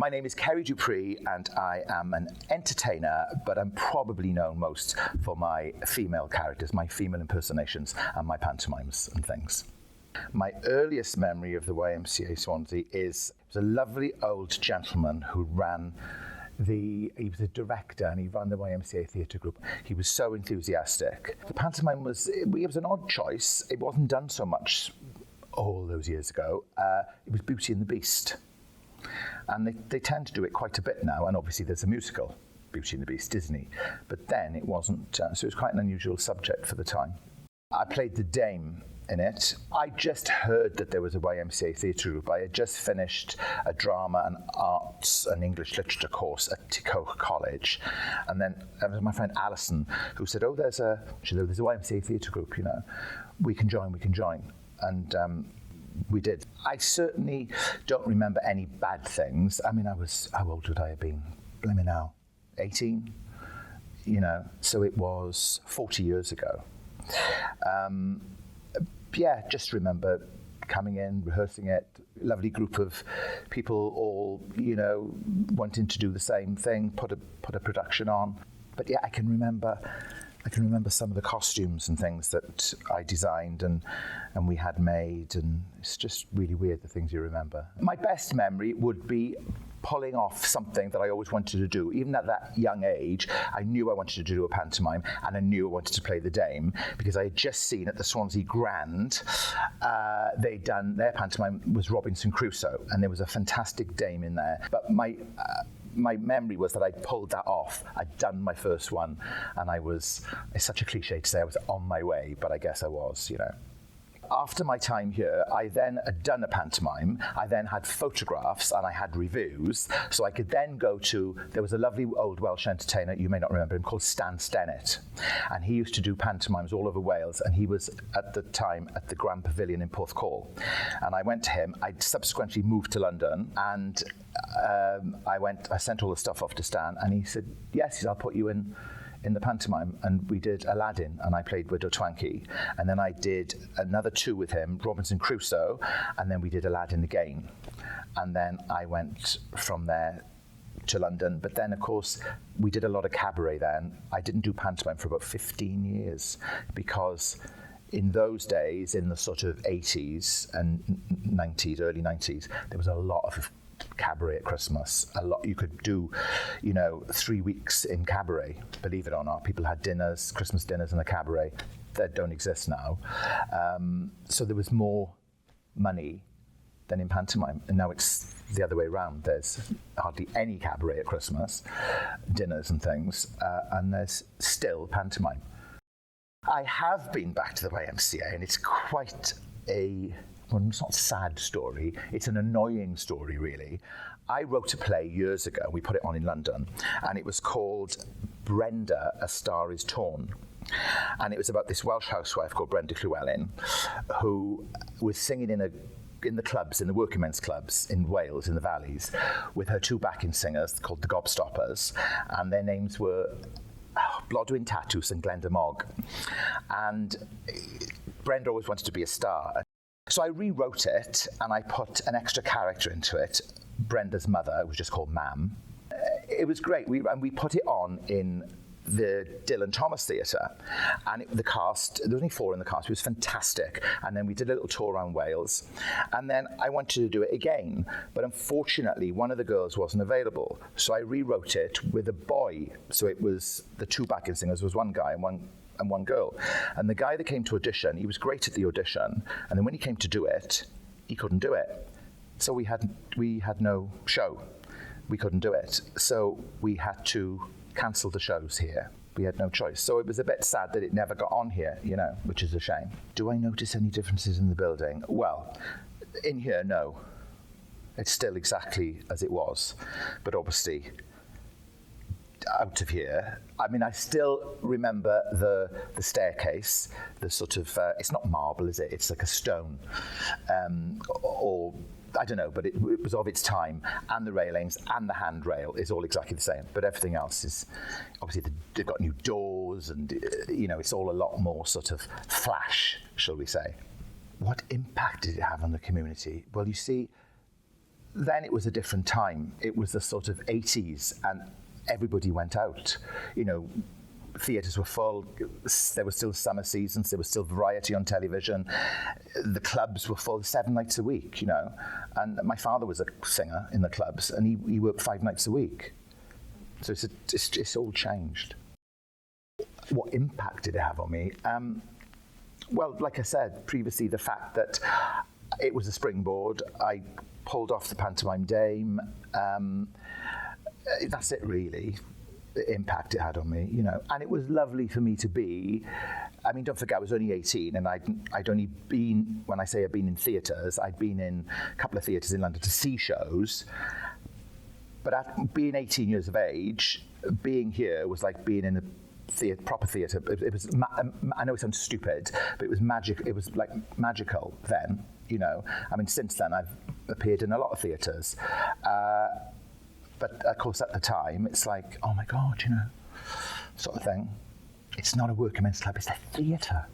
My name is Ceri Dupree and I am an entertainer, but I'm probably known most for my female characters, my female impersonations and my pantomimes and things. My earliest memory of the YMCA Swansea is a lovely old gentleman who he was a director and he ran the YMCA theatre group. He was so enthusiastic. The pantomime was an odd choice. It wasn't done so much all those years ago. It was Beauty and the Beast. And they tend to do it quite a bit now, and obviously there's a musical, Beauty and the Beast, Disney. But then it wasn't, so it was quite an unusual subject for the time. I played the Dame in it. I just heard that there was a YMCA theatre group. I had just finished a drama and arts and English literature course at Ticoke College. And then it was my friend Alison who said, there's a YMCA theatre group, we can join. And we did. I certainly don't remember any bad things. I mean, how old would I have been? Blimey now, 18? So it was 40 years ago. Just remember coming in, rehearsing it, lovely group of people all, wanting to do the same thing, put a production on. But yeah, I can remember some of the costumes and things that I designed and we had made, and it's just really weird, the things you remember. My best memory would be pulling off something that I always wanted to do. Even at that young age, I knew I wanted to do a pantomime and I knew I wanted to play the Dame, because I had just seen at the Swansea Grand, they'd done, their pantomime was Robinson Crusoe, and there was a fantastic Dame in there. But my memory was that I'd pulled that off. I'd done my first one, and it's such a cliche to say I was on my way, but I guess I was, After my time here, I then had done a pantomime. I then had photographs and I had reviews. So I could then go to, there was a lovely old Welsh entertainer, you may not remember him, called Stan Stennett. And he used to do pantomimes all over Wales. And he was at the time at the Grand Pavilion in Porthcawl. And I went to him. I subsequently moved to London, and I sent all the stuff off to Stan, and he said, yes, I'll put you in the pantomime. And we did Aladdin, and I played Widow Twankey. And then I did another two with him, Robinson Crusoe, and then we did Aladdin again. And then I went from there to London. But then, of course, we did a lot of cabaret then. I didn't do pantomime for about 15 years, because in those days, in the sort of 80s and 90s, early 90s, there was a lot of cabaret at Christmas. A lot you could do, 3 weeks in cabaret, believe it or not. People had dinners, Christmas dinners in a cabaret that don't exist now. So there was more money than in pantomime, and now it's the other way around. There's hardly any cabaret at Christmas, dinners and things, and there's still pantomime. I have been back to the YMCA, and it's quite it's not a sad story, it's an annoying story, really. I wrote a play years ago, we put it on in London, and it was called Brenda, A Star is Torn. And it was about this Welsh housewife called Brenda Llewellyn, who was singing in the clubs, in the working men's clubs in Wales, in the valleys, with her two backing singers called the Gobstoppers, and their names were Blodwyn Tatws and Glenda Mogg. And Brenda always wanted to be a star. So I rewrote it, and I put an extra character into it, Brenda's mother, who was just called Mam. It was great. We put it on in the Dylan Thomas Theatre, and the cast, there was only 4 in the cast, it was fantastic. And then we did a little tour around Wales, and then I wanted to do it again, but unfortunately one of the girls wasn't available, so I rewrote it with a boy. So it was, the two backing singers was one guy and one girl. And the guy that came to audition, he was great at the audition, and then when he came to do it, he couldn't do it. So we had no show. We couldn't do it. So we had to cancel the shows here. We had no choice. So it was a bit sad that it never got on here, which is a shame. Do I notice any differences in the building? Well, in here, no. It's still exactly as it was. But obviously, out of here, I still remember the staircase, the sort of, it's not marble, is it? It's like a stone, or I don't know, but it was of its time, and the railings and the handrail is all exactly the same, but everything else is, obviously they've got new doors, and it's all a lot more sort of flash, shall we say. What impact did it have on the community? Well, you see, then it was a different time. It was the sort of 80s, and everybody went out. You know, theatres were full. There were still summer seasons. There was still variety on television. The clubs were full 7 nights a week, you know. And my father was a singer in the clubs, and he worked 5 nights a week. So it's all changed. What impact did it have on me? Well, like I said previously, the fact that it was a springboard. I pulled off the pantomime dame. That's it, really. The impact it had on me, you know. And it was lovely for me to be. I mean, don't forget, I was only 18, and I'd only been. When I say I've been in theatres, I'd been in a couple of theatres in London to see shows. But being 18 years of age, being here was like being in a proper theatre. It was. I know it sounds stupid, but it was magic. It was like magical then. You know, I mean, since then I've appeared in a lot of theatres, but of course at the time it's like, oh my God, you know, sort of thing. It's not a working men's club; it's a theatre.